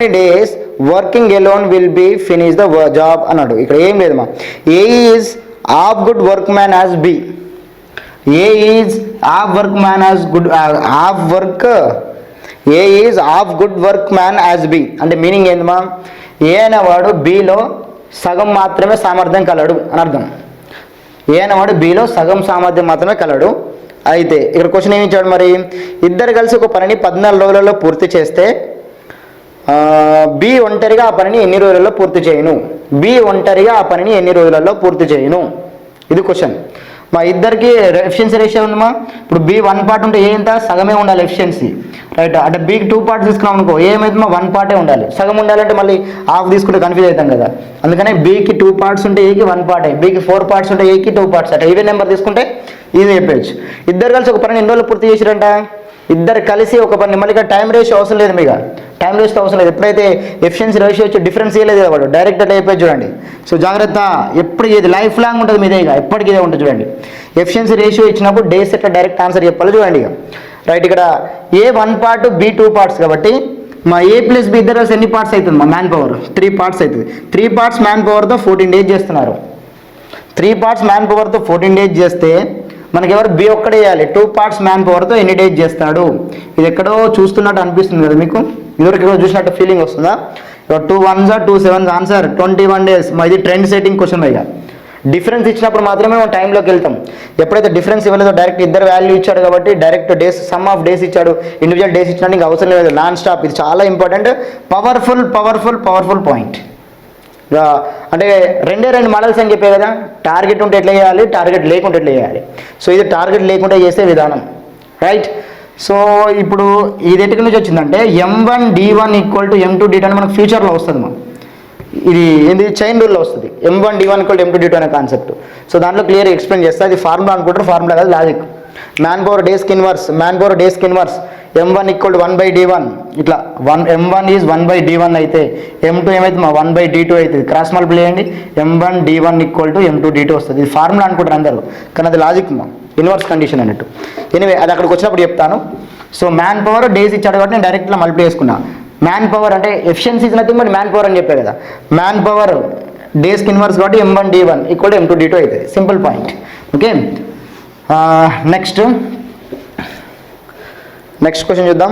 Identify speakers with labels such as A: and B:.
A: days working alone will be finish the job అన్నాడు. ఇక్కడ ఏం లేదు మా A is of good workman as B. A is of workman as good of work A is of good workman as B అంటే meaning ఏంది మా ఏ అనేవాడు below సగం మాత్రమే సామర్థ్యం కలడు అని అర్థం. ఏ అనేవాడు బిలో సగం సామర్థ్యం మాత్రమే కలడు. అయితే ఇక్కడ క్వశ్చన్ ఏమి ఇచ్చాడు మరి ఇద్దరు కలిసి ఒక పనిని 14 రోజులలో పూర్తి చేస్తే బి ఒంటరిగా ఆ పనిని ఎన్ని రోజులలో పూర్తి చేయను. బి ఒంటరిగా ఆ పనిని ఎన్ని రోజులలో పూర్తి చేయను ఇది క్వశ్చన్. మా ఇద్దరికి ఎఫిషియన్సీ రేషియో ఉందమ్మా. ఇప్పుడు బి 1 పార్ట్ ఉంటే ఏ ఎంత సగమే ఉండాలి ఎఫిషియన్సీ రైట్. అంటే బికి 2 పార్ట్స్ తీసుకున్నాం అనుకో ఏమైతుందో 1 పార్టే ఉండాలి. సగం ఉండాలంటే మళ్ళీ హాఫ్ తీసుకుంటే కన్ఫ్యూజ్ అవుతాం కదా. అందుకనే బికి 2 పార్ట్స్ ఉంటే ఏకి 1 పార్టే, బికి 4 పార్ట్స్ ఉంటే ఏకి 2 పార్ట్స్ అంటే ఈవెన్ నెంబర్ తీసుకుంటే ఇది చెప్పచ్చు. ఇద్దరు కలిసి ఒక పనిని ఎన్ని రోజులు పూర్తి చేసిరంట. ఇద్దరు కలిసి ఒక పని మళ్ళీ ఇక్కడ టైం రేషియో అవసరం లేదు. మీకు టైం రేషియో అవసరం లేదు. ఎప్పుడైతే ఎఫిషియన్సీ రేషియో వచ్చి డిఫరెన్స్ ఇవ్వలేదు కదా వాడు డైరెక్ట్ అట్లా అయిపోయి చూడండి. సో జాగ్రత్త ఎప్పుడు ఇది లైఫ్ లాంగ్ ఉంటుంది మీదే ఇక ఎప్పటికీ ఇదే ఉంటుంది చూడండి. ఎఫిషియన్సీ రేషియో ఇచ్చినప్పుడు డేస్ ఎట్లా డైరెక్ట్ ఆన్సర్ చెప్పాలి చూడండి ఇక రైట్. ఇక్కడ ఏ 1 పార్ట్ బి 2 పార్ట్స్ కాబట్టి మా ఏ ప్లస్ బి ఇద్దరు ఎన్ని పార్ట్స్ అవుతుంది మా మ్యాన్ పవర్ 3 పార్ట్స్ అవుతుంది. 3 పార్ట్స్ మ్యాన్ పవర్తో 14 డేస్ చేస్తున్నారు. 3 పార్ట్స్ మ్యాన్ పవర్తో 14 డేస్ చేస్తే మనకి ఎవరు బి ఒక్కడే వేయాలి. 2 పార్ట్స్ మ్యాన్ పవర్తో ఎన్ని డేస్ చేస్తాడు. ఇది ఎక్కడో చూస్తున్నట్టు అనిపిస్తుంది కదా మీకు ఇదివరకు ఎక్కడో చూసినట్టు ఫీలింగ్ వస్తుందా. 2 1s 2 7s ఆన్సర్ 21 డేస్. మా ఇది ట్రెండ్ సెట్టింగ్ క్వశ్చన్ ఇక డిఫరెన్స్ ఇచ్చినప్పుడు మాత్రమే మనం టైంలోకి వెళ్తాం. ఎప్పుడైతే డిఫరెన్స్ ఇవ్వలేదో డైరెక్ట్ ఇద్దరు వాల్యూ ఇచ్చాడు కాబట్టి direct days some of days ఇచ్చాడు ఇండివిజువల్ డేస్ ఇచ్చినా ఇంకా అవసరం లేదు నాన్ స్టాప్. ఇది చాలా important powerful powerful powerful point. అంటే 2 మోడల్స్ అని చెప్పే కదా టార్గెట్ ఉంటే ఎట్లా చేయాలి టార్గెట్ లేకుంటే ఎట్లా చేయాలి. సో ఇది టార్గెట్ లేకుండా చేసే విధానం రైట్. సో ఇప్పుడు ఇది ఎక్కడి నుంచి వచ్చిందంటే M1 D1 = M2 D2 అని మనకు ఫ్యూచర్లో వస్తుంది మా ఇది ఏంది చైన్ రూల్లో వస్తుంది. M1 D1 = M2 D2 అనే కాన్సెప్ట్. సో దాంట్లో క్లియర్గా ఎక్స్ప్లెయిన్ చేస్తా. అది ఫార్ములా అనుకుంటారు ఫార్ములా కాదు లాజిక్. మ్యాన్ పవర్ డేస్కి ఇన్వర్స్ M1 = 1/D1 ఇట్లా M1 ఈజ్ 1/D1 అయితే M2 ఏమైతే మా 1/D2 అవుతుంది. క్రాస్ మల్టిప్లై చేయండి M1 D1 = M2 D2 వస్తుంది. ఇది ఫార్ములా అనుకుంటారు అందరూ కానీ అది లాజిక్ మా ఇన్వర్స్ కండిషన్ అన్నట్టు. ఎనివే అది అక్కడికి వచ్చినప్పుడు చెప్తాను. సో మ్యాన్ పవర్ డేస్ ఇచ్చాడు కాబట్టి నేను డైరెక్ట్గా మల్టిప్లై చేసుకున్నా. మ్యాన్ పవర్ అంటే efficiency is nothing but man power అని చెప్పే కదా. మ్యాన్ పవర్ డేస్కి ఇన్వర్స్ కాబట్టి M1 D1 = M2 D2 అవుతుంది. Simple point. Okay next question చూద్దాం.